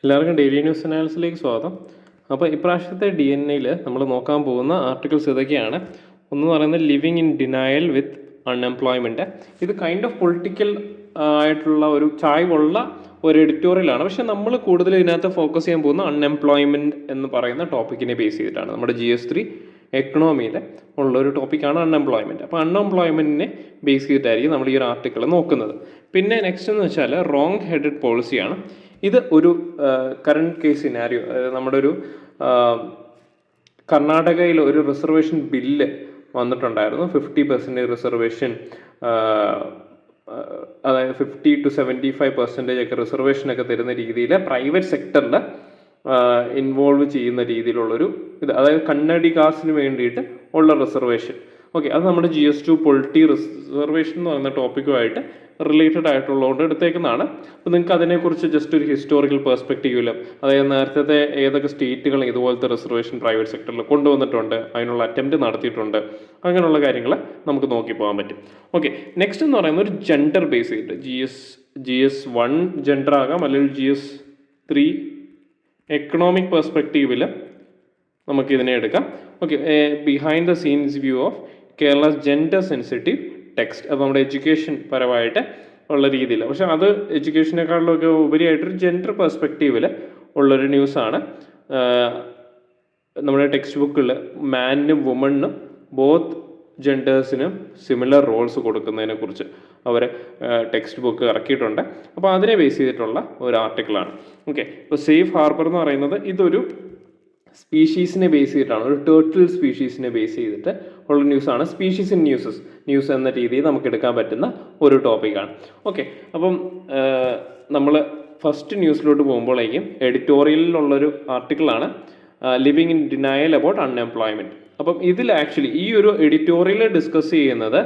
എല്ലാവർക്കും daily news അനാലിസിലേക്ക് സ്വാഗതം. അപ്പോൾ ഇപ്രാവശ്യത്തെ DNA-ൽ നമ്മൾ നോക്കാൻ പോകുന്ന ആർട്ടിക്കിൾസ് ഇതൊക്കെയാണ്. ഒന്ന് പറയുന്നത് living in denial with unemployment. ഇത് കൈൻഡ് ഓഫ് പൊളിറ്റിക്കൽ ആയിട്ടുള്ള ഒരു ചായ്വുള്ള ഒരു എഡിറ്റോറിയലാണ്. പക്ഷെ നമ്മൾ കൂടുതൽ ഇതിനകത്ത് ഫോക്കസ് ചെയ്യാൻ പോകുന്ന അൺഎംപ്ലോയ്മെൻറ്റ് എന്ന് പറയുന്ന ടോപ്പിക്കിനെ ബേസ് ചെയ്തിട്ടാണ്. നമ്മുടെ GS3 എക്കണോമിയിൽ ഉള്ളൊരു ടോപ്പിക്കാണ് അൺഎംപ്ലോയ്മെൻറ്റ്. അപ്പോൾ അൺഎംപ്ലോയ്മെൻറ്റിനെ ബേസ് ചെയ്തിട്ടായിരിക്കും നമ്മൾ ഈ ഒരു ആർട്ടിക്കിൾ നോക്കുന്നത്. പിന്നെ നെക്സ്റ്റ് എന്ന് വെച്ചാൽ റോങ് ഹെഡഡ് പോളിസിയാണ്. ഇത് ഒരു കറണ്ട് കേസ് സിനാരിയോ, നമ്മുടെ ഒരു കർണാടകയിൽ ഒരു റിസർവേഷൻ ബില്ല് വന്നിട്ടുണ്ടായിരുന്നു. 50% റിസർവേഷൻ, അതായത് 50 to 75% ഒക്കെ റിസർവേഷനൊക്കെ തരുന്ന രീതിയിൽ പ്രൈവറ്റ് സെക്ടറിൽ ഇൻവോൾവ് ചെയ്യുന്ന രീതിയിലുള്ളൊരു ഇത്, അതായത് കന്നഡികാസിന് വേണ്ടിയിട്ട് ഉള്ള റിസർവേഷൻ. ഓക്കെ, അത് നമ്മുടെ GS2 പൊളിറ്റി റിസർവേഷൻ എന്ന് പറയുന്ന ടോപ്പിക്കുമായിട്ട് റിലേറ്റഡ് ആയിട്ടുള്ളതുകൊണ്ട് എടുത്തേക്കുന്നതാണ്. അപ്പോൾ നിങ്ങൾക്ക് അതിനെക്കുറിച്ച് ജസ്റ്റ് ഒരു ഹിസ്റ്റോറിക്കൽ പെർസ്പെക്റ്റീവിൽ, അതായത് നേരത്തെ ഏതൊക്കെ സ്റ്റേറ്റുകൾ ഇതുപോലത്തെ റിസർവേഷൻ പ്രൈവറ്റ് സെക്ടറിൽ കൊണ്ടുവന്നിട്ടുണ്ട്, അതിനുള്ള അറ്റംപ്റ്റ് നടത്തിയിട്ടുണ്ട്, അങ്ങനെയുള്ള കാര്യങ്ങൾ നമുക്ക് നോക്കി പോകാൻ പറ്റും. ഓക്കെ, നെക്സ്റ്റ് എന്ന് പറയുന്നത് ഒരു ജെൻഡർ ബേസ് ചെയ്തിട്ട് GS1 ജെൻഡർ ആകാം, അല്ലെങ്കിൽ GS3 എക്കണോമിക് പെർസ്പെക്റ്റീവിൽ നമുക്ക് ഇതിനെ എടുക്കാം. Okay, behind the scenes view of Kerala's gender sensitive text. അത് നമ്മുടെ എഡ്യൂക്കേഷൻ പരമായിട്ട് ഉള്ള രീതിയിൽ, പക്ഷെ അത് എഡ്യൂക്കേഷനേക്കാളിലൊക്കെ ഉപരിയായിട്ടൊരു ജെൻഡർ പെർസ്പെക്റ്റീവിൽ ഉള്ളൊരു ന്യൂസാണ്. നമ്മുടെ ടെക്സ്റ്റ് ബുക്കിൽ മാനിനും വുമണിനും ബോത്ത് ജെൻഡേഴ്സിനും സിമിലർ റോൾസ് കൊടുക്കുന്നതിനെ കുറിച്ച് അവർ ടെക്സ്റ്റ് ബുക്ക് ഇറക്കിയിട്ടുണ്ട്. അപ്പോൾ അതിനെ ബേസ് ചെയ്തിട്ടുള്ള ഒരു ആർട്ടിക്കിളാണ്. ഓക്കെ, ഇപ്പോൾ സേഫ് ഹാർബർ എന്ന് പറയുന്നത് ഇതൊരു സ്പീഷീസിനെ ബേസ് ചെയ്തിട്ടാണ്, ഒരു ടേർട്ടിൽ സ്പീഷീസിനെ ബേസ് ചെയ്തിട്ട് ഉള്ള ന്യൂസാണ്. സ്പീഷീസ് ഇൻ ന്യൂസ് എന്ന രീതിയിൽ നമുക്ക് എടുക്കാൻ പറ്റുന്ന ഒരു ടോപ്പിക്കാണ്. ഓക്കെ, അപ്പം നമ്മൾ ഫസ്റ്റ് ന്യൂസിലോട്ട് പോകുമ്പോഴേക്കും എഡിറ്റോറിയലിലുള്ളൊരു ആർട്ടിക്കിളാണ് living in denial about unemployment. അപ്പം ഇതിൽ ആക്ച്വലി ഈ ഒരു എഡിറ്റോറിയൽ ഡിസ്കസ് ചെയ്യുന്നത്,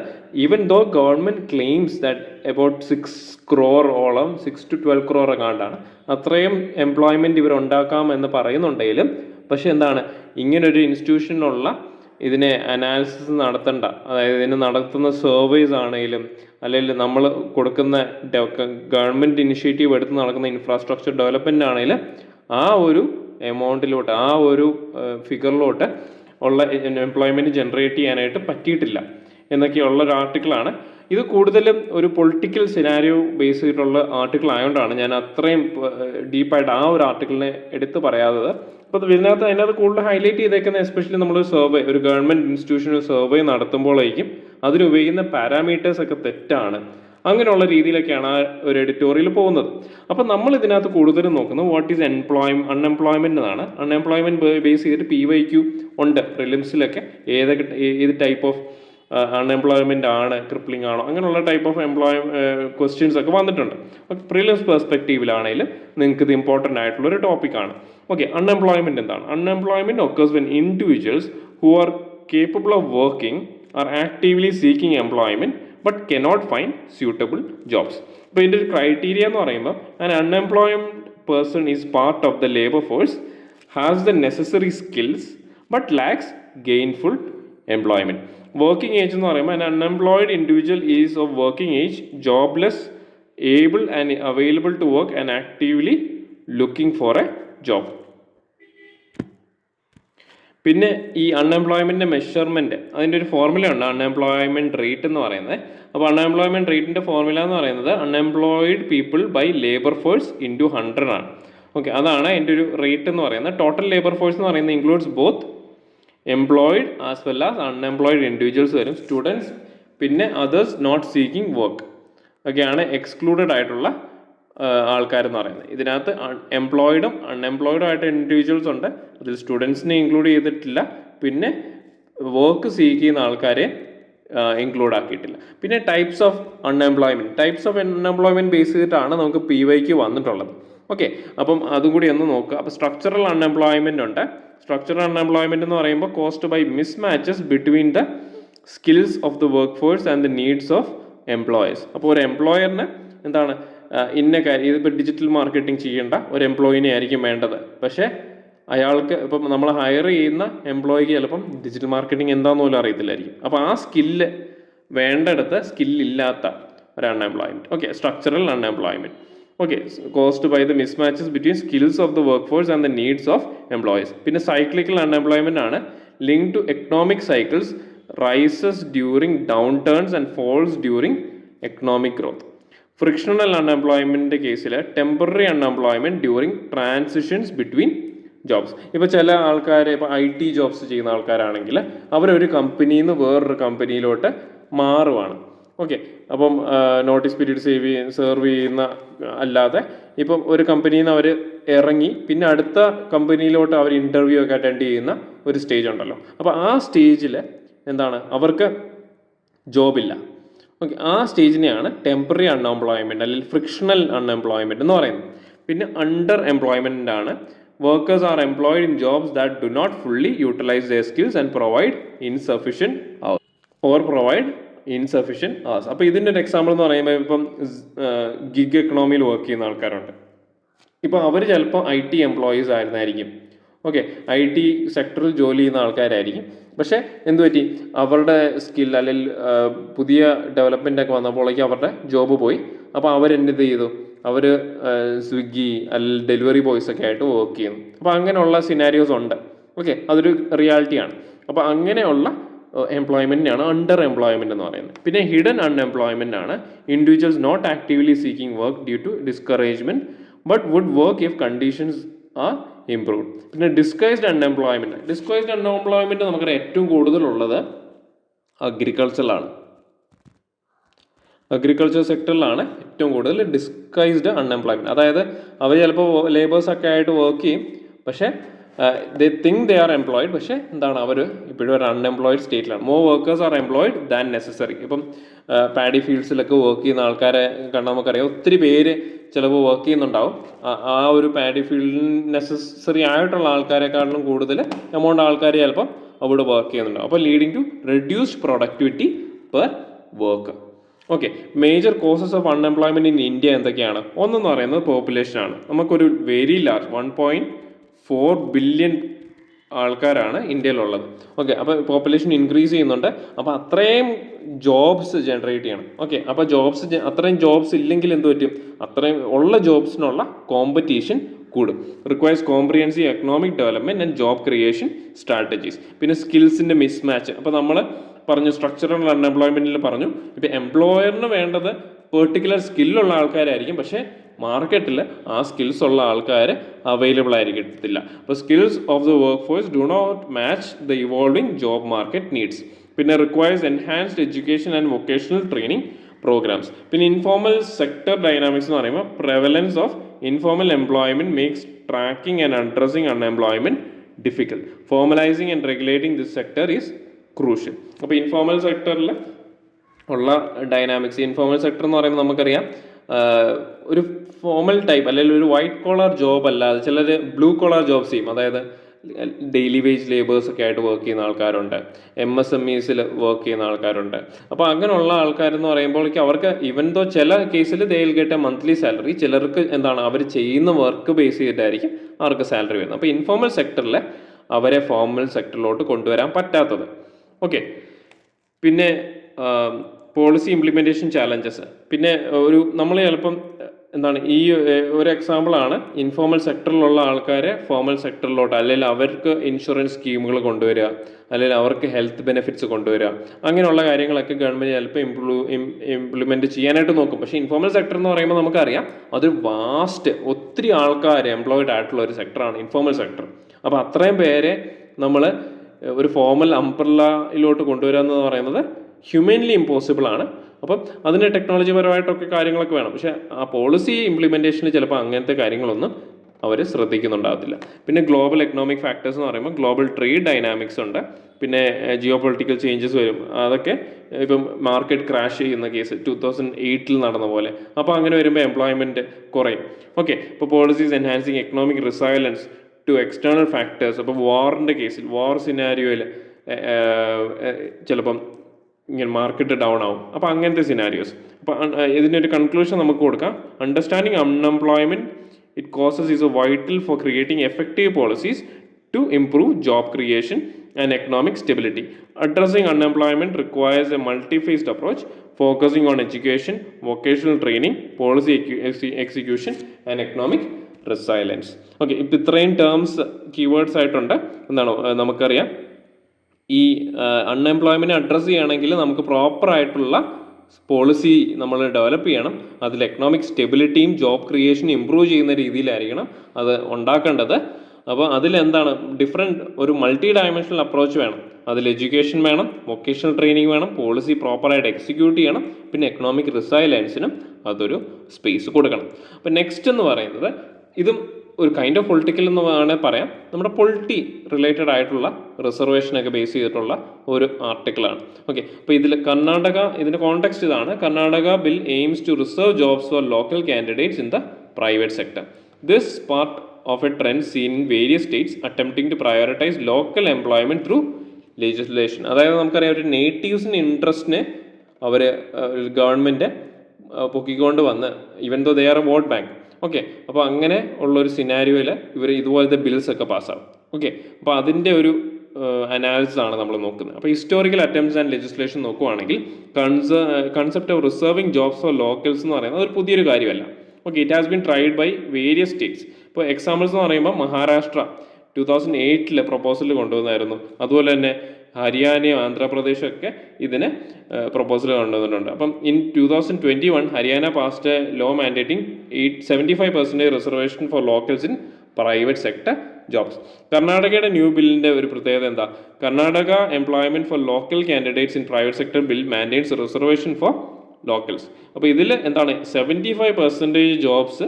even though government claims that about 6 crore ഓളം, 6 to 12 crore എങ്ങാണ്ടാണ് അത്രയും എംപ്ലോയ്മെൻറ്റ് ഇവരുണ്ടാക്കാം എന്ന് പറയുന്നുണ്ടെങ്കിലും, പക്ഷെ എന്താണ്, ഇങ്ങനൊരു ഇൻസ്റ്റിറ്റ്യൂഷനുള്ള ഇതിനെ അനാലിസിസ് നടത്തണ്ട, അതായത് ഇതിന് നടത്തുന്ന സർവേസ് ആണെങ്കിലും, അല്ലെങ്കിൽ നമ്മൾ കൊടുക്കുന്ന ഗവൺമെൻറ് ഇനിഷ്യേറ്റീവ് എടുത്ത് നടക്കുന്ന ഇൻഫ്രാസ്ട്രക്ചർ ഡെവലപ്മെൻ്റ് ആണെങ്കിലും ആ ഒരു എമൗണ്ടിലോട്ട്, ആ ഒരു ഫിഗറിലോട്ട് ഉള്ള എംപ്ലോയ്മെൻറ്റ് ജനറേറ്റ് ചെയ്യാനായിട്ട് പറ്റിയിട്ടില്ല എന്നൊക്കെയുള്ള ഒരു ആർട്ടിക്കിളാണ്. ഇത് കൂടുതലും ഒരു പൊളിറ്റിക്കൽ സിനാരിയോ ബേസ് ചെയ്തിട്ടുള്ള ആർട്ടിക്കിൾ ആയതുകൊണ്ടാണ് ഞാൻ അത്രയും ഡീപ്പായിട്ട് ആ ഒരു ആർട്ടിക്കിളിനെ എടുത്ത് പറയാത്തത്. അപ്പോൾ അതിനകത്ത് കൂടുതൽ ഹൈലൈറ്റ് ചെയ്തേക്കുന്ന, എസ്പെഷ്യലി നമ്മളൊരു സർവേ, ഒരു ഗവൺമെൻറ് ഇൻസ്റ്റിറ്റ്യൂഷണൽ സർവേ നടത്തുമ്പോഴേക്കും അതിനുപയോഗിക്കുന്ന പാരാമീറ്റേഴ്സ് ഒക്കെ തെറ്റാണ്, അങ്ങനെയുള്ള രീതിയിലൊക്കെയാണ് ആ ഒരു എഡിറ്റോറിയൽ പോകുന്നത്. അപ്പം നമ്മൾ ഇതിനകത്ത് കൂടുതലും നോക്കുന്നത് വാട്ട് ഈസ് അൺഎംപ്ലോയ്മെൻ്റ് എന്നാണ്. അൺഎംപ്ലോയ്മെൻറ്റ് ബേസ് ചെയ്തിട്ട് PYQ ഉണ്ട് പ്രിലിംസിലൊക്കെ, ഏത് ടൈപ്പ് ഓഫ് അൺഎംപ്ലോയ്മെൻ്റ് ആണ്, ക്രിപ്ലിംഗ് ആണോ, അങ്ങനെയുള്ള ടൈപ്പ് ഓഫ് ക്വസ്റ്റ്യൻസ് ഒക്കെ വന്നിട്ടുണ്ട്. പ്രിലിംസ് പെർസ്പെക്റ്റീവിലാണെങ്കിലും നിങ്ങൾക്ക് ഇത് ഇമ്പോർട്ടൻ്റ് ആയിട്ടുള്ളൊരു ടോപ്പിക്കാണ്. ഓക്കെ, അൺഎംപ്ലോയ്മെൻറ്റ് എന്താണ്? Unemployment occurs when individuals who are capable of working are actively seeking employment but cannot find suitable jobs. അപ്പോൾ ഇതിൻ്റെ ഒരു ക്രൈറ്റീരിയ എന്ന് പറയുമ്പോൾ, an unemployed person is part of the labour force, has the necessary skills but lacks gainful employment. Working age എന്ന് പറയുമ്പോൾ, an unemployed individual is of working age, jobless, able and available to work and actively looking for a job. പിന്നെ ഈ അൺഎംപ്ലോയ്മെൻറ്റിൻ്റെ measurement, അതിൻ്റെ ഒരു formula ഉണ്ട്, unemployment rate എന്ന് പറയുന്നത്. അപ്പോൾ അൺഎംപ്ലോയ്മെൻറ്റ് റേറ്റിൻ്റെ ഫോർമുല എന്ന് പറയുന്നത് unemployed people by labour force into 100 ആണ്. ഓക്കെ, അതാണ് അതിൻ്റെ ഒരു റേറ്റ് എന്ന് പറയുന്നത്. ടോട്ടൽ ലേബർ ഫോഴ്സ് എന്ന് പറയുന്നത് includes both employed as well as unemployed individuals വരും, സ്റ്റുഡൻസ്, പിന്നെ അതേഴ്സ് നോട്ട് സീക്കിംഗ് വർക്ക് ഒക്കെയാണ് എക്സ്ക്ലൂഡഡ് ആയിട്ടുള്ള ആൾക്കാരെന്ന് പറയുന്നത്. ഇതിനകത്ത് എംപ്ലോയിഡും അൺഎംപ്ലോയിഡും ആയിട്ട് ഇൻഡിവിജ്വൽസ് ഉണ്ട്, അതിൽ സ്റ്റുഡൻസിനെ ഇൻക്ലൂഡ് ചെയ്തിട്ടില്ല, പിന്നെ വർക്ക് സീക്ക് ചെയ്യുന്ന ആൾക്കാരെ ഇൻക്ലൂഡ് ആക്കിയിട്ടില്ല. പിന്നെ ടൈപ്സ് ഓഫ് അൺഎംപ്ലോയ്മെൻറ്റ് ബേസ് ചെയ്തിട്ടാണ് നമുക്ക് PYQ വന്നിട്ടുള്ളത്. ഓക്കെ, അപ്പം അതും കൂടി ഒന്ന് നോക്കുക. അപ്പോൾ സ്ട്രക്ചറൽ അൺഎംപ്ലോയ്മെൻറ്റ് ഉണ്ട്. സ്ട്രക്ചറൽ അൺഎംപ്ലോയ്മെൻറ്റ് എന്ന് പറയുമ്പോൾ caused by mismatches between the skills of the workforce and the needs of employers. അപ്പോൾ ഒരു എംപ്ലോയറിന് എന്താണ്, ഇന്ന കാര്യം, ഇതിപ്പോൾ ഡിജിറ്റൽ മാർക്കറ്റിംഗ് ചെയ്യേണ്ട ഒരു എംപ്ലോയിനെ ആയിരിക്കും വേണ്ടത്, പക്ഷേ അയാൾക്ക് ഇപ്പം നമ്മൾ ഹയർ ചെയ്യുന്ന എംപ്ലോയിക്ക് ചിലപ്പം ഡിജിറ്റൽ മാർക്കറ്റിംഗ് എന്താണെന്ന് പോലും അറിയത്തില്ലായിരിക്കും. അപ്പോൾ ആ സ്കില്ല് വേണ്ടടുത്ത് സ്കില്ലില്ലാത്ത ഒരു unemployment. Okay, structural unemployment. Okay, caused by the mismatches between skills of the workforce and the needs of employees. പിന്നെ സൈക്ലിക്കൽ അൺഎംപ്ലോയ്മെന്റ് ആണ്, link to economic cycles, rises during downturns and falls during economic growth. Frictional അൺഎംപ്ലോയ്മെന്റിന്റെ കേസിൽ temporary unemployment during transitions between jobs. ഇപ്പോൾ ചില ആൾക്കാർ ഇപ്പോൾ IT jobs ചെയ്യുന്ന ആൾക്കാരാണെങ്കിൽ അവരൊരു കമ്പനിയിൽ നിന്ന് വേറൊരു കമ്പനിയിലോട്ട് മാറുവാണ്. ഓക്കെ, അപ്പം നോട്ടീസ് പീരീഡ് സെർവ് ചെയ്യുന്ന അല്ലാതെ ഇപ്പം ഒരു കമ്പനിയിൽ നിന്ന് അവർ ഇറങ്ങി പിന്നെ അടുത്ത കമ്പനിയിലോട്ട് അവർ ഇൻ്റർവ്യൂ ഒക്കെ അറ്റൻഡ് ചെയ്യുന്ന ഒരു സ്റ്റേജ് ഉണ്ടല്ലോ. അപ്പോൾ ആ സ്റ്റേജിൽ എന്താണ്, അവർക്ക് ജോബില്ല. ഓക്കെ, ആ സ്റ്റേജിനെയാണ് ടെമ്പററി അൺഎംപ്ലോയ്മെൻറ്റ് അല്ലെങ്കിൽ ഫ്രിക്ഷണൽ അൺഎംപ്ലോയ്മെൻറ്റ് എന്ന് പറയുന്നത്. പിന്നെ അണ്ടർ എംപ്ലോയ്മെൻ്റ് ആണ്, workers are employed in jobs that do not fully utilise their skills and provide insufficient hours. അപ്പോൾ ഇതിൻ്റെ ഒരു എക്സാമ്പിൾ എന്ന് പറയുമ്പോൾ ഇപ്പം ഗിഗ് എക്കണോമിയിൽ വർക്ക് ചെയ്യുന്ന ആൾക്കാരുണ്ട്. ഇപ്പോൾ അവർ ചിലപ്പോൾ IT എംപ്ലോയീസ് ആയിരുന്നായിരിക്കും. ഓക്കെ, IT സെക്ടറിൽ ജോലി ചെയ്യുന്ന ആൾക്കാരായിരിക്കും. പക്ഷേ എന്തുപറ്റി, അവരുടെ സ്കിൽ അല്ലെങ്കിൽ പുതിയ ഡെവലപ്മെൻ്റ് ഒക്കെ വന്നപ്പോഴേക്കും അവരുടെ ജോബ് പോയി. അപ്പോൾ അവരെന്ത് ചെയ്തു, അവർ സ്വിഗ്ഗി അല്ലെങ്കിൽ ഡെലിവറി ബോയ്സ് ഒക്കെ ആയിട്ട് വർക്ക് ചെയ്യുന്നു. അപ്പോൾ അങ്ങനെയുള്ള സിനാരിയോസ് ഉണ്ട്. ഓക്കെ, അതൊരു റിയാലിറ്റിയാണ്. അപ്പോൾ അങ്ങനെയുള്ള എംപ്ലോയ്മെൻറ്റിനാണ് അണ്ടർ എംപ്ലോയ്മെൻറ്റ് എന്ന് പറയുന്നത്. പിന്നെ ഹിഡൻ അൺഎംപ്ലോയ്മെൻ്റ് ആണ്, individuals not actively seeking work due to discouragement but would work if conditions are improved. പിന്നെ ഡിസ്ഗൈസ്ഡ് അൺഎംപ്ലോയ്മെൻറ്റ് നമുക്കറിയാം ഏറ്റവും കൂടുതലുള്ളത് അഗ്രികൾച്ചറിലാണ്. അഗ്രികൾച്ചർ സെക്ടറിലാണ് ഏറ്റവും കൂടുതൽ ഡിസ്ഗൈസ്ഡ് അൺഎംപ്ലോയ്മെൻറ്റ്. അതായത് അവർ ചിലപ്പോൾ ലേബേഴ്സൊക്കെ ആയിട്ട് വർക്ക് ചെയ്യും, പക്ഷേ they think they are employed, പക്ഷേ എന്താണ്, അവർ ഇപ്പോഴും ഒരു അൺഎംപ്ലോയിഡ് സ്റ്റേറ്റിലാണ്. More workers are employed than necessary. ഇപ്പം പാഡി ഫീൽഡ്സിലൊക്കെ വർക്ക് ചെയ്യുന്ന ആൾക്കാരെ കണ്ടാൽ നമുക്കറിയാം ഒത്തിരി പേര് ചിലപ്പോൾ വർക്ക് ചെയ്യുന്നുണ്ടാവും. ആ ഒരു പാഡി ഫീൽഡിൽ നെസസറി ആയിട്ടുള്ള ആൾക്കാരെക്കാട്ടിലും കൂടുതൽ എമൗണ്ട് ആൾക്കാർ ചിലപ്പം അവിടെ വർക്ക് ചെയ്യുന്നുണ്ടാവും. അപ്പോൾ leading to reduced productivity per work. Okay, major causes of unemployment in India എന്തൊക്കെയാണ്? ഒന്നെന്ന് പറയുന്നത് പോപ്പുലേഷനാണ്. നമുക്കൊരു വെരി ലാർജ് 1.4 ബില്യൺ ആൾക്കാരാണ് ഇന്ത്യയിലുള്ളത്. ഓക്കെ, അപ്പോൾ പോപ്പുലേഷൻ ഇൻക്രീസ് ചെയ്യുന്നുണ്ട്. അപ്പോൾ അത്രയും ജോബ്സ് ജനറേറ്റ് ചെയ്യണം. ഓക്കെ, അപ്പോൾ അത്രയും ജോബ്സ് ഇല്ലെങ്കിൽ എന്ത് പറ്റും, അത്രയും ഉള്ള ജോബ്സിനുള്ള കോമ്പറ്റീഷൻ കൂടും. Requires comprehensive economic development and job creation strategies. പിന്നെ സ്കിൽസിൻ്റെ മിസ്മാച്ച്. അപ്പോൾ നമ്മൾ പറഞ്ഞു സ്ട്രക്ചറൽ അൺഎംപ്ലോയ്മെൻറ്റിൽ പറഞ്ഞു, ഇപ്പോൾ എംപ്ലോയറിന് വേണ്ടത് പെർട്ടിക്കുലർ സ്കില്ലുള്ള ആൾക്കാരായിരിക്കും, പക്ഷേ മാർക്കറ്റിൽ ആ സ്കിൽസ് ഉള്ള ആൾക്കാർ അവൈലബിൾ ആയിരിക്കത്തില്ല. അപ്പോൾ skills of the workforce do not match the evolving job market needs. പിന്നെ requires enhanced education and vocational training programmes. പിന്നെ ഇൻഫോർമൽ സെക്ടർ ഡൈനാമിക്സ് എന്ന് പറയുമ്പോൾ prevalence of informal employment makes tracking and addressing unemployment difficult. Formalizing and regulating this sector is crucial. അപ്പോൾ informal സെക്ടറിൽ ഉള്ള dynamics, informal sector എന്ന് പറയുമ്പോൾ നമുക്കറിയാം ഒരു ഫോമൽ ടൈപ്പ് അല്ലെങ്കിൽ ഒരു വൈറ്റ് കോളർ ജോബ് അല്ലാതെ ചിലർ ബ്ലൂ കോളർ ജോബ്സ് ചെയ്യും. അതായത് ഡെയിലി വേജ് ലേബേഴ്സ് ഒക്കെ ആയിട്ട് വർക്ക് ചെയ്യുന്ന ആൾക്കാരുണ്ട്, MSMEസിൽ വർക്ക് ചെയ്യുന്ന ആൾക്കാരുണ്ട്. അപ്പോൾ അങ്ങനെയുള്ള ആൾക്കാരെന്ന് പറയുമ്പോഴേക്കും അവർക്ക് ഇവൻ ദോ ചില കേസിൽ they will get A monthly salary, ചിലർക്ക് എന്താണ് അവർ ചെയ്യുന്ന വർക്ക് ബേസ് ചെയ്തിട്ടായിരിക്കും അവർക്ക് സാലറി വരുന്നത്. അപ്പോൾ ഇൻഫോർമൽ സെക്ടറിൽ അവരെ ഫോർമൽ സെക്ടറിലോട്ട് കൊണ്ടുവരാൻ പറ്റാത്തത്. ഓക്കെ, പിന്നെ പോളിസി ഇംപ്ലിമെൻറ്റേഷൻ ചാലഞ്ചസ്. പിന്നെ നമ്മൾ ചിലപ്പം എന്താണ് ഈ ഒരു എക്സാമ്പിളാണ് ഇൻഫോർമൽ സെക്ടറിലുള്ള ആൾക്കാരെ ഫോർമൽ സെക്ടറിലോട്ട്, അല്ലെങ്കിൽ അവർക്ക് ഇൻഷുറൻസ് സ്കീമുകൾ കൊണ്ടുവരിക, അല്ലെങ്കിൽ അവർക്ക് ഹെൽത്ത് ബെനിഫിറ്റ്സ് കൊണ്ടുവരിക, അങ്ങനെയുള്ള കാര്യങ്ങളൊക്കെ ഗവൺമെൻറ് ചിലപ്പോൾ ഇംപ്ലിമെൻറ്റ് ചെയ്യാനായിട്ട് നോക്കും. പക്ഷേ ഇൻഫോർമൽ സെക്ടർ എന്ന് പറയുമ്പോൾ നമുക്കറിയാം അത് ഒത്തിരി ആൾക്കാർ എംപ്ലോയിഡ് ആയിട്ടുള്ള ഒരു സെക്ടറാണ് ഇൻഫോർമൽ സെക്ടർ. അപ്പോൾ അത്രയും പേരെ നമ്മൾ ഒരു ഫോർമൽ അംബ്രല്ലയിലോട്ട് കൊണ്ടുവരിക എന്ന് പറയുന്നത് ഹ്യൂമൻലി ഇമ്പോസിബിൾ ആണ്. അപ്പം അതിന് ടെക്നോളജി പരമായിട്ടൊക്കെ കാര്യങ്ങളൊക്കെ വേണം. പക്ഷേ ആ പോളിസി ഇംപ്ലിമെൻറ്റേഷനിൽ ചിലപ്പോൾ അങ്ങനത്തെ കാര്യങ്ങളൊന്നും അവർ ശ്രദ്ധിക്കുന്നുണ്ടാകത്തില്ല. പിന്നെ ഗ്ലോബൽ എക്കണോമിക് ഫാക്ടേഴ്സ് എന്ന് പറയുമ്പോൾ ഗ്ലോബൽ ട്രേഡ് ഡൈനാമിക്സ് ഉണ്ട്. പിന്നെ ജിയോ പൊളിറ്റിക്കൽ ചേഞ്ചസ് വരും. അതൊക്കെ ഇപ്പം മാർക്കറ്റ് ക്രാഷ് ചെയ്യുന്ന കേസ് 2008 നടന്ന പോലെ. അപ്പോൾ അങ്ങനെ വരുമ്പോൾ എംപ്ലോയ്മെൻറ്റ് കുറയും. ഓക്കെ, ഇപ്പോൾ policies enhancing economic resilience to external factors. അപ്പോൾ വാറിൻ്റെ കേസിൽ, വാർ സിനാരിയോയിൽ ചിലപ്പം ഇങ്ങനെ മാർക്കറ്റ് ഡൗൺ ആവും. അപ്പോൾ അങ്ങനത്തെ സിനാരിയോസ്. അപ്പോൾ ഇതിനൊരു കൺക്ലൂഷൻ നമുക്ക് കൊടുക്കാം. Understanding unemployment it causes is vital for creating effective policies to improve job creation, and economic stability. Addressing unemployment requires a multi-phased approach focusing on education, vocational training, policy execution and economic resilience. Okay, ഇപ്പം ഇത്രയും terms keywords ആയിട്ടുണ്ട്. എന്താണോ നമുക്കറിയാം, ഈ unemployment address ചെയ്യുകയാണെങ്കിൽ നമുക്ക് പ്രോപ്പറായിട്ടുള്ള policy നമ്മൾ ഡെവലപ്പ് ചെയ്യണം. അതിൽ എക്കണോമിക് സ്റ്റെബിലിറ്റിയും ജോബ് ക്രിയേഷനും ഇമ്പ്രൂവ് ചെയ്യുന്ന രീതിയിലായിരിക്കണം അത് ഉണ്ടാക്കേണ്ടത്. അപ്പോൾ അതിലെന്താണ് ഒരു മൾട്ടി ഡയമെൻഷണൽ അപ്രോച്ച് വേണം. അതിൽ എഡ്യൂക്കേഷൻ വേണം, വൊക്കേഷണൽ ട്രെയിനിങ് വേണം, പോളിസി പ്രോപ്പറായിട്ട് എക്സിക്യൂട്ട് ചെയ്യണം, പിന്നെ എക്കണോമിക് റിസൈലൻസിനും അതൊരു സ്പേസ് കൊടുക്കണം. അപ്പോൾ നെക്സ്റ്റ് എന്ന് പറയുന്നത്, ഇതും ഒരു കൈൻഡ് ഓഫ് പൊളിറ്റിക്കൽ എന്ന് വേണമെങ്കിൽ പറയാം, നമ്മുടെ പൊളിറ്റി റിലേറ്റഡ് ആയിട്ടുള്ള റിസർവേഷനൊക്കെ ബേസ് ചെയ്തിട്ടുള്ള ഒരു ആർട്ടിക്കിളാണ്. ഓക്കെ, അപ്പോൾ ഇതിൻ്റെ കോണ്ടെക്സ്റ്റ് ഇതാണ്: Karnataka bill aims to reserve jobs for local candidates in the private sector. This part of a trend seen in various states attempting to prioritise local employment through legislation. അതായത് നമുക്കറിയാം, ഒരു നേറ്റീവ്സിന് ഇൻട്രസ്റ്റിനെ അവർ ഗവൺമെൻറ് പൊക്കിക്കൊണ്ട് വന്ന്, even though they are a vote bank. Okay, അപ്പോൾ അങ്ങനെ ഉള്ളൊരു സിനാരിയോയിൽ ഇവർ ഇതുപോലത്തെ ബിൽസ് ഒക്കെ പാസ്സാവും. ഓക്കെ, അപ്പോൾ അതിൻ്റെ ഒരു അനാലിസിസ് ആണ് നമ്മൾ നോക്കുന്നത്. അപ്പോൾ ഹിസ്റ്റോറിക്കൽ അറ്റംപ്റ്റ്സ് ആൻഡ് ലെജിസ്ലേഷൻ നോക്കുവാണെങ്കിൽ concept of reserving jobs for locals എന്ന് പറയുന്നത് ഒരു പുതിയൊരു കാര്യമല്ല. Okay, it has been tried by various states. ഇപ്പോൾ എക്സാമ്പിൾസ് എന്ന് പറയുമ്പോൾ മഹാരാഷ്ട്ര 2008 പ്രൊപ്പോസൽ കൊണ്ടുവന്നായിരുന്നു. അതുപോലെ തന്നെ ഹരിയാനയും ആന്ധ്രാപ്രദേശും ഒക്കെ ഇതിന് പ്രൊപ്പോസൽ കൊണ്ടുവന്നിട്ടുണ്ട്. അപ്പം in 2021 Haryana passed law mandating 75% reservation for locals in private sector jobs. കർണാടകയുടെ ന്യൂ ബില്ലിൻ്റെ ഒരു പ്രത്യേകത എന്താ? Karnataka employment for local candidates in private sector bill mandates reservation for locals. അപ്പോൾ ഇതിൽ എന്താണ്, 75% ജോബ്സ്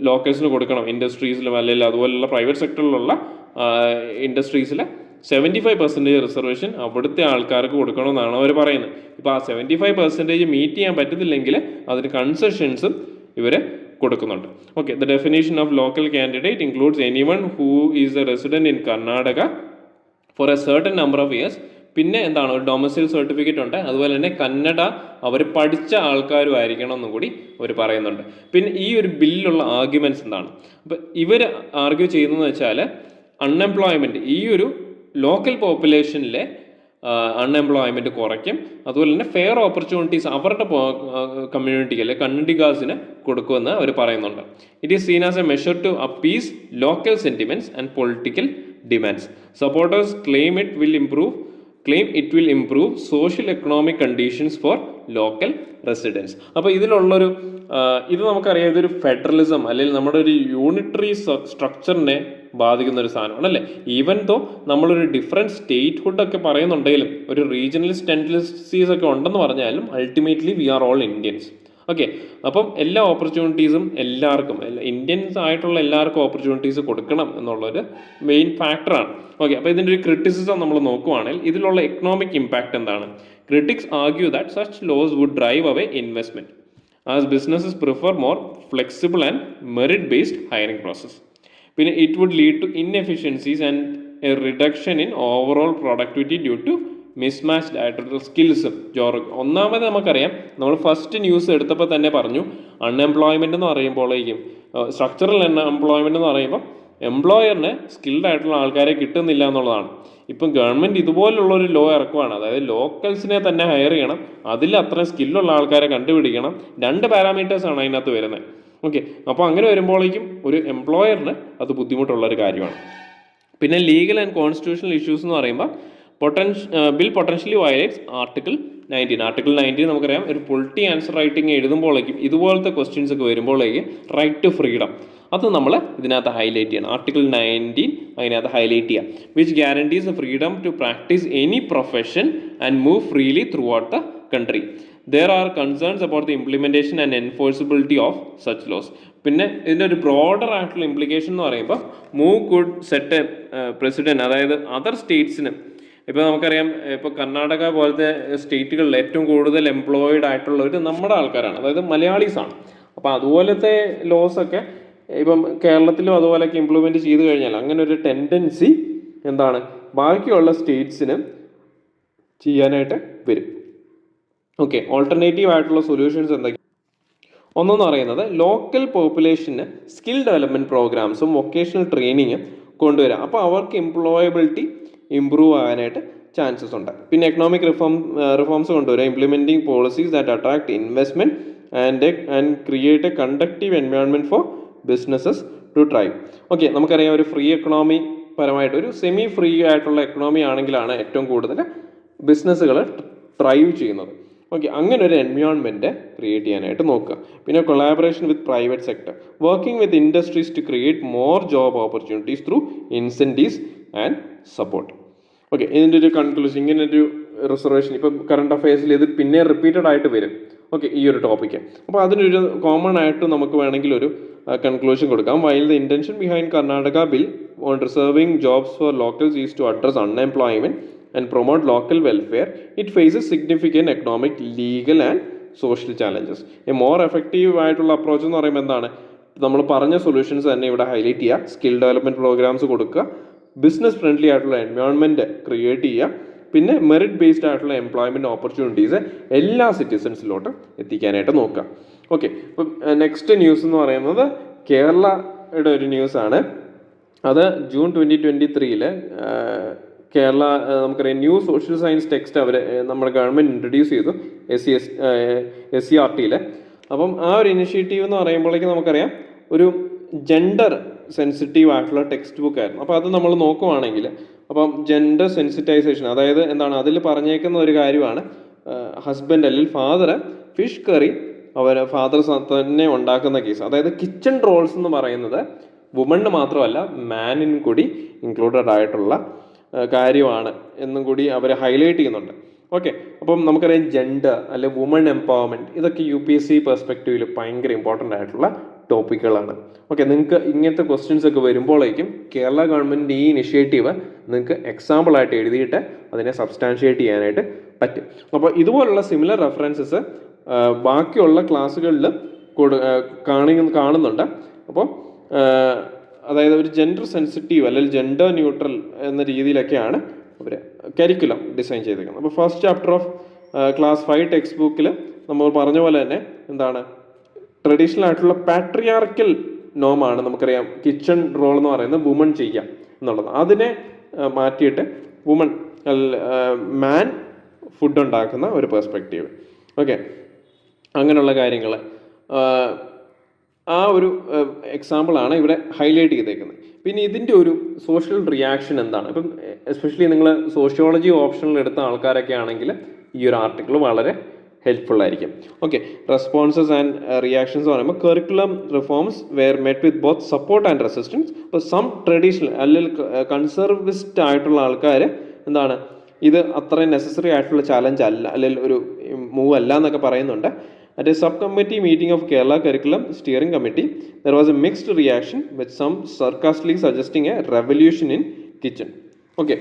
ലോക്കൽസിന് കൊടുക്കണം. ഇൻഡസ്ട്രീസിലും അല്ലെങ്കിൽ അതുപോലുള്ള പ്രൈവറ്റ് സെക്ടറിലുള്ള ഇൻഡസ്ട്രീസിൽ 75% റിസർവേഷൻ അവിടുത്തെ ആൾക്കാർക്ക് കൊടുക്കണമെന്നാണ് അവർ പറയുന്നത്. ഇപ്പോൾ ആ 75% മീറ്റ് ചെയ്യാൻ പറ്റത്തില്ലെങ്കിൽ അതിന് കൺസെഷൻസും ഇവർ കൊടുക്കുന്നുണ്ട്. Okay, the definition of local candidate includes anyone who is a resident in Karnataka for a certain number of years. പിന്നെ എന്താണ്, ഒരു ഡൊമസൈൽ സർട്ടിഫിക്കറ്റ് ഉണ്ട്. അതുപോലെ തന്നെ കന്നഡ അവർ പഠിച്ച ആൾക്കാരും ആയിരിക്കണം എന്നും കൂടി അവർ പറയുന്നുണ്ട്. പിന്നെ ഈ ഒരു ബില്ലുള്ള ആർഗ്യുമെൻറ്റ്സ് എന്താണ്? അപ്പോൾ ഇവർ ആർഗ്യൂ ചെയ്യുന്നതെന്ന് വെച്ചാൽ, അൺഎംപ്ലോയ്മെൻറ്റ്, ഈ ഒരു ലോക്കൽ പോപ്പുലേഷനിലെ അൺഎംപ്ലോയ്മെൻറ്റ് കുറയ്ക്കും. അതുപോലെ തന്നെ ഫെയർ ഓപ്പർച്യൂണിറ്റീസ് അവരുടെ കമ്മ്യൂണിറ്റിക്ക് അല്ലെ കന്നഡിഗാസിന് കൊടുക്കുമെന്ന് അവർ പറയുന്നുണ്ട്. It is seen as a measure to appease local sentiments and political demands. Supporters claim it will improve social economic conditions for local residents. അപ്പോൾ ഇതിലുള്ളൊരു ഇത് നമുക്കറിയാം, ഇതൊരു ഫെഡറലിസം അല്ലെങ്കിൽ നമ്മുടെ ഒരു യൂണിറ്ററി സ്ട്രക്ചറിനെ ബാധിക്കുന്ന ഒരു സാധനമാണ് അല്ലേ. ഈവൻ ദോ നമ്മളൊരു ഡിഫറെൻറ്റ് സ്റ്റേറ്റ് ഹുഡ് ഒക്കെ പറയുന്നുണ്ടെങ്കിലും, ഒരു റീജിയണലിസ്റ്റ് ടെൻഡൻസീസ് ഒക്കെ ഉണ്ടെന്ന് പറഞ്ഞാലും, ultimately V are all Indians. Okay, അപ്പം എല്ലാ ഓപ്പർച്യൂണിറ്റീസും എല്ലാവർക്കും, ഇന്ത്യൻസ് ആയിട്ടുള്ള എല്ലാവർക്കും ഓപ്പർച്യൂണിറ്റീസ് കൊടുക്കണം എന്നുള്ളൊരു മെയിൻ ഫാക്ടറാണ്. ഓക്കെ, അപ്പോൾ ഇതിൻ്റെ ഒരു ക്രിറ്റിസിസം നമ്മൾ നോക്കുവാണെങ്കിൽ ഇതിലുള്ള എക്കണോമിക് ഇമ്പാക്റ്റ് എന്താണ്? Critics argue that such laws would drive away investment as businesses prefer more flexible and merit based hiring process. പിന്നെ it would lead to inefficiencies and a reduction in overall productivity due to mismatched ആയിട്ടുള്ള സ്കിൽസും ജോറും. ഒന്നാമത് നമുക്കറിയാം, നമ്മൾ first news എടുത്തപ്പോൾ തന്നെ പറഞ്ഞു, unemployment എന്ന് പറയുമ്പോഴേക്കും, സ്ട്രക്ചറൽ അൺഎംപ്ലോയ്മെൻ്റ് എന്ന് പറയുമ്പോൾ എംപ്ലോയറിന് സ്കിൽഡ് ആയിട്ടുള്ള ആൾക്കാരെ കിട്ടുന്നില്ല എന്നുള്ളതാണ്. ഇപ്പം ഗവൺമെൻറ് ഇതുപോലുള്ളൊരു ലോ ഇറക്കുവാണ്. അതായത് ലോക്കൽസിനെ തന്നെ ഹയർ ചെയ്യണം, അതിൽ അത്രയും സ്കില്ലുള്ള ആൾക്കാരെ കണ്ടുപിടിക്കണം. 2 പാരാമീറ്റേഴ്സാണ് അതിനകത്ത് വരുന്നത്. ഓക്കെ, അപ്പോൾ അങ്ങനെ വരുമ്പോഴേക്കും ഒരു എംപ്ലോയറിന് അത് ബുദ്ധിമുട്ടുള്ളൊരു കാര്യമാണ്. പിന്നെ ലീഗൽ ആൻഡ് കോൺസ്റ്റിറ്റ്യൂഷണൽ ഇഷ്യൂസ് എന്ന് പറയുമ്പോൾ ബിൽ പൊട്ടൻഷ്യലി വയലേറ്റ്സ് ആർട്ടിക്കിൾ 19 നമുക്കറിയാം, ഒരു പൊളിറ്റി ആൻസർ റൈറ്റിംഗ് എഴുതുമ്പോഴേക്കും ഇതുപോലത്തെ ക്വസ്റ്റ്യൻസ് ഒക്കെ വരുമ്പോഴേക്കും റൈറ്റ് ടു ഫ്രീഡം അത് നമ്മൾ ഇതിനകത്ത് ഹൈലൈറ്റ് ചെയ്യണം. ആർട്ടിക്കിൾ 19 അതിനകത്ത് ഹൈലൈറ്റ് ചെയ്യാം. Which guarantees the freedom to practice any profession and move freely throughout the country. There are concerns about the implementation and enforceability of such laws. പിന്നെ ഇതിൻ്റെ ഒരു broader ആയിട്ടുള്ള ഇംപ്ലിക്കേഷൻ എന്ന് പറയുമ്പോൾ move could set A president, അതായത് other സ്റ്റേറ്റ്സിന്. ഇപ്പോൾ നമുക്കറിയാം, ഇപ്പോൾ കർണാടക പോലത്തെ സ്റ്റേറ്റുകളിൽ ഏറ്റവും കൂടുതൽ എംപ്ലോയിഡ് ആയിട്ടുള്ളവർ നമ്മുടെ ആൾക്കാരാണ്, അതായത് മലയാളീസാണ്. അപ്പോൾ അതുപോലത്തെ ലോസൊക്കെ ഇപ്പം കേരളത്തിലും അതുപോലെയൊക്കെ ഇംപ്ലിമെൻറ്റ് ചെയ്ത് കഴിഞ്ഞാൽ അങ്ങനെ ഒരു ടെൻഡൻസി എന്താണ് ബാക്കിയുള്ള സ്റ്റേറ്റ്സിന് ചെയ്യാനായിട്ട് വരും. ഓക്കെ, ഓൾട്ടർനേറ്റീവ് ആയിട്ടുള്ള സൊല്യൂഷൻസ് എന്തൊക്കെയാണ്? ഒന്നെന്ന് പറയുന്നത് local population skill development പ്രോഗ്രാംസും vocational ട്രെയിനിങ്ങും കൊണ്ടുവരാം. അപ്പോൾ അവർക്ക് എംപ്ലോയബിലിറ്റി ഇമ്പ്രൂവ് ആകാനായിട്ട് ചാൻസസ് ഉണ്ട്. പിന്നെ എക്കണോമിക് റിഫോംസ് കൊണ്ടുവരിക, implementing policies that attract investment and create a conducive environment for businesses to thrive. Okay, നമുക്കറിയാം ഒരു ഫ്രീ എക്കണോമി പരമായിട്ട് ഒരു സെമി ഫ്രീ ആയിട്ടുള്ള എക്കണോമി ആണെങ്കിലാണ് ഏറ്റവും കൂടുതൽ ബിസിനസ്സുകൾ ട്രൈവ് ചെയ്യുന്നത്. ഓക്കെ, അങ്ങനെ ഒരു എൻവയോൺമെൻറ്റ് ക്രിയേറ്റ് ചെയ്യാനായിട്ട് നോക്കുക. പിന്നെ collaboration with private sector, working with industries to create more job opportunities through incentives and support. Okay, ഇതിൻ്റെ ഒരു കൺക്ലൂഷൻ, ഇങ്ങനെ ഒരു റിസർവേഷൻ ഇപ്പം കറണ്ട് അഫയേഴ്സിൽ ഇത് പിന്നെ റിപ്പീറ്റഡ് ആയിട്ട് വരും. ഓക്കെ, ഈ ഒരു ടോപ്പിക്ക്. അപ്പോൾ അതിനൊരു കോമൺ ആയിട്ട് നമുക്ക് വേണമെങ്കിൽ ഒരു കൺക്ലൂഷൻ കൊടുക്കാം. While the intention behind Karnataka bill on reserving jobs for locals is to address unemployment and promote local welfare, it faces significant economic, legal and social challenges. A more effective ആയിട്ടുള്ള approach എന്ന് പറയുമ്പോൾ എന്താണ്, നമ്മൾ പറഞ്ഞ solutions തന്നെ ഇവിടെ highlight ചെയ്യുക. Skill development programmes കൊടുക്കുക, ബിസിനസ് ഫ്രണ്ട്ലി ആയിട്ടുള്ള എൻവയോൺമെൻറ്റ് ക്രിയേറ്റ് ചെയ്യുക, പിന്നെ മെറിറ്റ് ബേസ്ഡ് ആയിട്ടുള്ള എംപ്ലോയ്മെൻറ്റ് ഓപ്പർച്യൂണിറ്റീസ് എല്ലാ സിറ്റിസൺസിലോട്ട് എത്തിക്കാനായിട്ട് നോക്കുക. ഓക്കെ, ഇപ്പം നെക്സ്റ്റ് ന്യൂസ് എന്ന് പറയുന്നത് കേരളയുടെ ഒരു ന്യൂസാണ്. അത് ജൂൺ 2023 കേരള നമുക്കറിയാം ന്യൂ സോഷ്യൽ സയൻസ് ടെക്സ്റ്റ് നമ്മുടെ ഗവൺമെൻറ് ഇൻട്രൊഡ്യൂസ് ചെയ്തു SCERT. അപ്പം ആ ഒരു ഇനിഷ്യേറ്റീവ് എന്ന് പറയുമ്പോഴേക്കും നമുക്കറിയാം ഒരു ജെൻഡർ സെൻസിറ്റീവ് ആയിട്ടുള്ള ടെക്സ്റ്റ് ബുക്ക് ആയിരുന്നു. അപ്പോൾ അത് നമ്മൾ നോക്കുവാണെങ്കിൽ അപ്പം ജെൻഡർ സെൻസിറ്റൈസേഷൻ, അതായത് എന്താണ് അതിൽ പറഞ്ഞേക്കുന്ന ഒരു കാര്യമാണ്, ഹസ്ബൻഡ് അല്ലെങ്കിൽ ഫാദർ ഫിഷ് കറി ഫാദർ തന്നെ ഉണ്ടാക്കുന്ന കേസ്. അതായത് കിച്ചൺ റോൾസ് എന്ന് പറയുന്നത് വുമണിന് മാത്രമല്ല മാനിനും കൂടി ഇൻക്ലൂഡഡ് ആയിട്ടുള്ള കാര്യമാണ് എന്നും കൂടി അവർ ഹൈലൈറ്റ് ചെയ്യുന്നുണ്ട്. ഓക്കെ, അപ്പം നമുക്കറിയാം ജെൻഡർ അല്ലെ വുമൺ എംപവർമെൻറ്റ്, ഇതൊക്കെ UPSC പെർസ്പെക്റ്റീവിൽ ഭയങ്കര ഇമ്പോർട്ടൻ്റ് ആയിട്ടുള്ള ടോപ്പിക്കുകളാണ്. ഓക്കെ, നിങ്ങൾക്ക് ഇങ്ങനത്തെ ക്വസ്റ്റ്യൻസ് ഒക്കെ വരുമ്പോഴേക്കും കേരള ഗവൺമെൻറ്റിൻ്റെ ഈ ഇനിഷ്യേറ്റീവ് നിങ്ങൾക്ക് എക്സാമ്പിളായിട്ട് എഴുതിയിട്ട് അതിനെ സബ്സ്റ്റാൻഷിയേറ്റ് ചെയ്യാനായിട്ട് പറ്റും. അപ്പോൾ ഇതുപോലുള്ള സിമിലർ റെഫറൻസസ് ബാക്കിയുള്ള ക്ലാസ്സുകളിൽ കാണുന്നുണ്ട്. അപ്പോൾ അതായത് ഒരു ജെൻഡർ സെൻസിറ്റീവ് അല്ലെങ്കിൽ ജെൻഡർ ന്യൂട്രൽ എന്ന രീതിയിലൊക്കെയാണ് അവർ കരിക്കുലം ഡിസൈൻ ചെയ്തിരിക്കുന്നത്. അപ്പോൾ first chapter of class 5 text ബുക്കിൽ നമ്മൾ പറഞ്ഞ പോലെ തന്നെ എന്താണ് ട്രഡീഷണൽ ആയിട്ടുള്ള പാട്രിയാർക്കൽ നോമാണ് നമുക്കറിയാം കിച്ചൺ റോൾ എന്ന് പറയുന്നത് വുമൺ ചെയ്യാം എന്നുള്ളത്. അതിനെ മാറ്റിയിട്ട് വുമൺ മാൻ ഫുഡ് ഉണ്ടാക്കുന്ന ഒരു പെർസ്പെക്റ്റീവ്. ഓക്കെ, അങ്ങനെയുള്ള കാര്യങ്ങൾ ആ ഒരു എക്സാമ്പിളാണ് ഇവിടെ ഹൈലൈറ്റ് ചെയ്തേക്കുന്നത്. പിന്നെ ഇതിൻ്റെ ഒരു സോഷ്യൽ റിയാക്ഷൻ എന്താണ്? ഇപ്പം എസ്പെഷ്യലി നിങ്ങൾ സോഷ്യോളജി ഓപ്ഷനിൽ എടുത്ത ആൾക്കാരൊക്കെ ആണെങ്കിൽ ഈ ഒരു ആർട്ടിക്കിൾ വളരെ ഹെൽപ്ഫുൾ ആയിരിക്കും. ഓക്കെ, റെസ്പോൺസസ് ആൻഡ് റിയാക്ഷൻസ് എന്ന് പറയുമ്പോൾ curriculum reforms were met with both support and resistance. ഇപ്പോൾ സം ട്രഡീഷണൽ അല്ലെങ്കിൽ കൺസർവിസ്റ്റ് ആയിട്ടുള്ള ആൾക്കാർ എന്താണ് ഇത് അത്രയും നെസസറി ആയിട്ടുള്ള ചാലഞ്ച് അല്ല അല്ലെങ്കിൽ ഒരു മൂവ് അല്ല എന്നൊക്കെ പറയുന്നുണ്ട്. At a subcommittee meeting of Kerala Curriculum Steering Committee, there was a mixed reaction with some sarcastically suggesting a revolution in kitchen. Okay,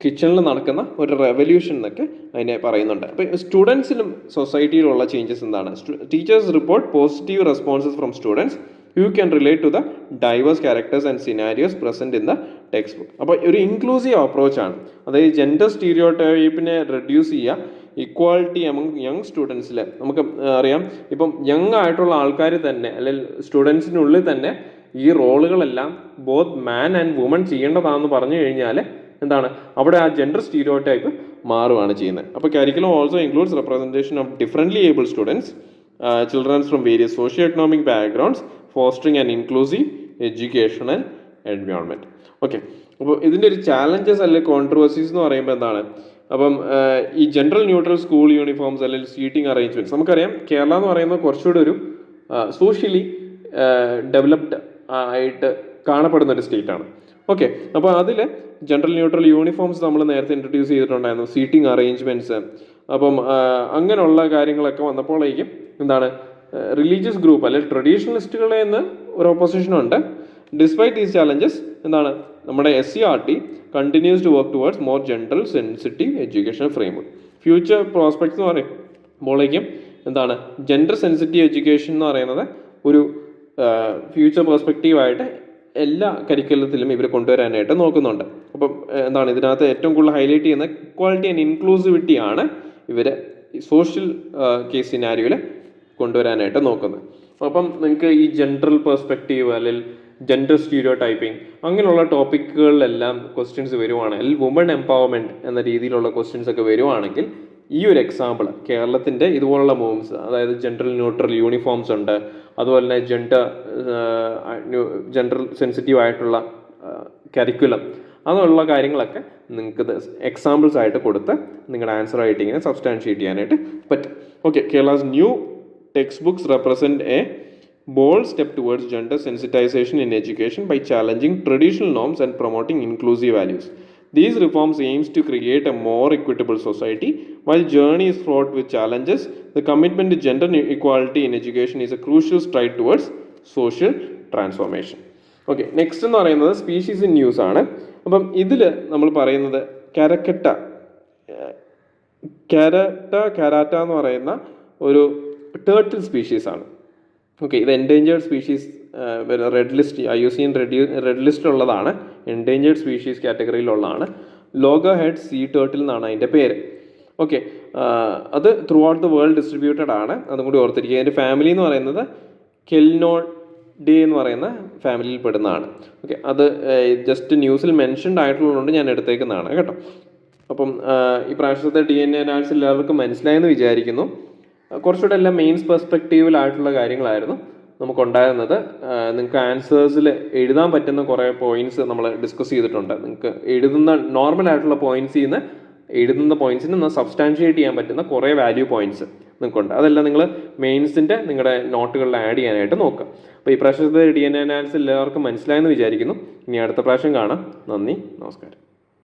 കിച്ചണിൽ നടക്കുന്ന ഒരു റെവല്യൂഷൻ എന്നൊക്കെ അതിനെ പറയുന്നുണ്ട്. അപ്പോൾ സ്റ്റുഡൻസിലും സൊസൈറ്റിയിലുള്ള ചേഞ്ചസ് എന്താണ്? Teachers report positive responses from students who can relate to the diverse characters and scenarios present in the textbook. അപ്പോൾ ഒരു ഇൻക്ലൂസീവ് അപ്രോച്ചാണ്. അതായത് ജെൻഡർ സ്റ്റീരിയോടൈപ്പിനെ റെഡ്യൂസ് ചെയ്യുക, ഇക്വാളിറ്റി അമംഗ് യങ് സ്റ്റുഡൻസിൽ നമുക്ക് അറിയാം. ഇപ്പം യങ് ആയിട്ടുള്ള ആൾക്കാർ തന്നെ അല്ലെങ്കിൽ സ്റ്റുഡൻസിനുള്ളിൽ തന്നെ ഈ റോളുകളെല്ലാം ബോത്ത് മാൻ ആൻഡ് വുമൺ ചെയ്യേണ്ടതാണെന്ന് പറഞ്ഞു കഴിഞ്ഞാൽ എന്താണ് അവിടെ ആ ജെൻഡർ സ്റ്റീരിയോടൈപ്പ് മാറുകയാണ് ചെയ്യുന്നത്. അപ്പോൾ curriculum also includes representation of differently abled students, children from various socio-economic backgrounds, fostering an inclusive educational environment. Okay, അപ്പോൾ ഇതിൻ്റെ ഒരു ചാലഞ്ചസ് അല്ലെങ്കിൽ കോൺട്രവേഴ്സീസ് എന്ന് പറയുമ്പോൾ എന്താണ്? അപ്പം ഈ ജനറൽ ന്യൂട്രൽ സ്കൂൾ യൂണിഫോംസ് അല്ലെങ്കിൽ സീറ്റിംഗ് അറേഞ്ച്മെൻറ്റ്സ്, നമുക്കറിയാം കേരള എന്ന് പറയുന്നത് കുറച്ചുകൂടി ഒരു സോഷ്യലി ഡെവലപ്ഡ് ആയിട്ട് കാണപ്പെടുന്ന ഒരു സ്റ്റേറ്റാണ്. ഓക്കെ, അപ്പോൾ അതിൽ ജനറൽ ന്യൂട്രൽ യൂണിഫോംസ് നമ്മൾ നേരത്തെ ഇൻട്രൊഡ്യൂസ് ചെയ്തിട്ടുണ്ടായിരുന്നു, സീറ്റിംഗ് അറേഞ്ച്മെൻറ്റ്സ്. അപ്പം അങ്ങനെയുള്ള കാര്യങ്ങളൊക്കെ വന്നപ്പോഴേക്കും എന്താണ് റിലീജിയസ് ഗ്രൂപ്പ് അല്ലെങ്കിൽ ട്രഡീഷണലിസ്റ്റുകളിൽ നിന്ന് ഒരു ഓപ്പോസിഷനുണ്ട്. ഡിസ്പൈറ്റ് ദീസ് ചാലഞ്ചസ് എന്താണ് നമ്മുടെ SCERT continues to work towards more gender sensitive education framework. Future prospects എന്ന് പറയുമ്പോഴേക്കും എന്താണ് ജെൻഡർ സെൻസിറ്റീവ് എഡ്യൂക്കേഷൻ എന്ന് പറയുന്നത് ഒരു ഫ്യൂച്ചർ പെർസ്പെക്റ്റീവായിട്ട് എല്ലാ കരിക്കുലത്തിലും ഇവർ കൊണ്ടുവരാനായിട്ട് നോക്കുന്നുണ്ട്. അപ്പം എന്താണ് ഇതിനകത്ത് ഏറ്റവും കൂടുതൽ ഹൈലൈറ്റ് ചെയ്യുന്ന ഇക്വാളിറ്റി ആൻഡ് ഇൻക്ലൂസിവിറ്റിയാണ് ഇവർ സോഷ്യൽ കേസ് സിനാരിയോയിൽ കൊണ്ടുവരാനായിട്ട് നോക്കുന്നത്. അപ്പം നിങ്ങൾക്ക് ഈ ജനറൽ പെർസ്പെക്റ്റീവ് അല്ലെങ്കിൽ ജെൻഡർ സ്റ്റീരിയോ ടൈപ്പിംഗ്, അങ്ങനെയുള്ള ടോപ്പിക്കുകളിലെല്ലാം ക്വസ്റ്റ്യൻസ് വരുവാണെങ്കിൽ, വുമൺ എംപവർമെൻറ്റ് എന്ന രീതിയിലുള്ള ക്വസ്റ്റ്യൻസ് ഒക്കെ വരുവാണെങ്കിൽ ഈ ഒരു എക്സാമ്പിൾ കേരളത്തിൻ്റെ ഇതുപോലുള്ള മൂവ്സ്, അതായത് ജെൻഡർ ന്യൂട്രൽ യൂണിഫോംസ് ഉണ്ട്, അതുപോലെ തന്നെ ജെൻഡർ സെൻസിറ്റീവ് ആയിട്ടുള്ള കരിക്കുലം, അതുള്ള കാര്യങ്ങളൊക്കെ നിങ്ങൾക്ക് എക്സാമ്പിൾസ് ആയിട്ട് കൊടുത്ത് നിങ്ങളുടെ ആൻസർ റൈറ്റിങ്ങിനെ സബ്സ്റ്റാൻഷിയേറ്റ് ചെയ്യാനായിട്ട് പറ്റും. Okay, Kerala's new text books represent A bold step towards gender sensitization in education by challenging traditional norms and promoting inclusive values. These reforms aims to create a more equitable society. While journey is fraught with challenges, the commitment to gender equality in education is a crucial stride towards social transformation. Okay, next എന്ന് പറയുന്നത് species in news ആണ്. അപ്പം ഇതിൽ നമ്മൾ പറയുന്നത് കാരാറ്റ എന്ന് പറയുന്ന ഒരു ടേർട്ടിൽ സ്പീഷീസ് ആണ്. ഓക്കെ, ഇത് endangered species red list, IUCN red ലിസ്റ്റിലുള്ളതാണ്, എൻഡേഞ്ചേർഡ് സ്പീഷീസ് കാറ്റഗറിയിലുള്ളതാണ്. ലോഗോ ഹെഡ് സീ ടേർട്ടിൽ എന്നാണ് അതിൻ്റെ പേര്. ഓക്കെ, അത് throughout the world distributed ആണ്, അതും കൂടി ഓർത്തിരിക്കുക. അതിൻ്റെ ഫാമിലി എന്ന് പറയുന്നത് കെൽനോഡേ എന്ന് പറയുന്ന ഫാമിലിയിൽ പെടുന്നതാണ്. ഓക്കെ, അത് ജസ്റ്റ് ന്യൂസിൽ മെൻഷൻഡ് ആയിട്ടുള്ളതുകൊണ്ട് ഞാൻ എടുത്തേക്കുന്നതാണ് കേട്ടോ. അപ്പം ഈ പ്രാവശ്യത്തെ DNA അനാലിസിസ് എല്ലാവർക്കും മനസ്സിലായെന്ന് വിചാരിക്കുന്നു. കുറച്ചുകൂടെ എല്ലാം മെയിൻസ് പെർസ്പെക്റ്റീവിലായിട്ടുള്ള കാര്യങ്ങളായിരുന്നു നമുക്കുണ്ടായിരുന്നത്. നിങ്ങൾക്ക് ആൻസേഴ്സിൽ എഴുതാൻ പറ്റുന്ന കുറേ പോയിന്റ്സ് നമ്മൾ ഡിസ്കസ് ചെയ്തിട്ടുണ്ട്. നിങ്ങൾക്ക് എഴുതുന്ന നോർമൽ ആയിട്ടുള്ള പോയിന്റ്സിൽ നിന്ന് എഴുതുന്ന പോയിന്റ്സിന് സബ്സ്റ്റാൻഷിയേറ്റ് ചെയ്യാൻ പറ്റുന്ന കുറേ വാല്യൂ പോയിന്റ്സ് നിങ്ങൾക്കുണ്ട്. അതെല്ലാം നിങ്ങൾ മെയിൻസിൻ്റെ നിങ്ങളുടെ നോട്ടുകളിൽ ആഡ് ചെയ്യാനായിട്ട് നോക്കുക. അപ്പോൾ ഈ പ്രാവശ്യത്തെ DNA അനാലിസിസ് എല്ലാവർക്കും മനസ്സിലായെന്ന് വിചാരിക്കുന്നു. ഇനി അടുത്ത പ്രാവശ്യം കാണാം. നന്ദി, നമസ്കാരം.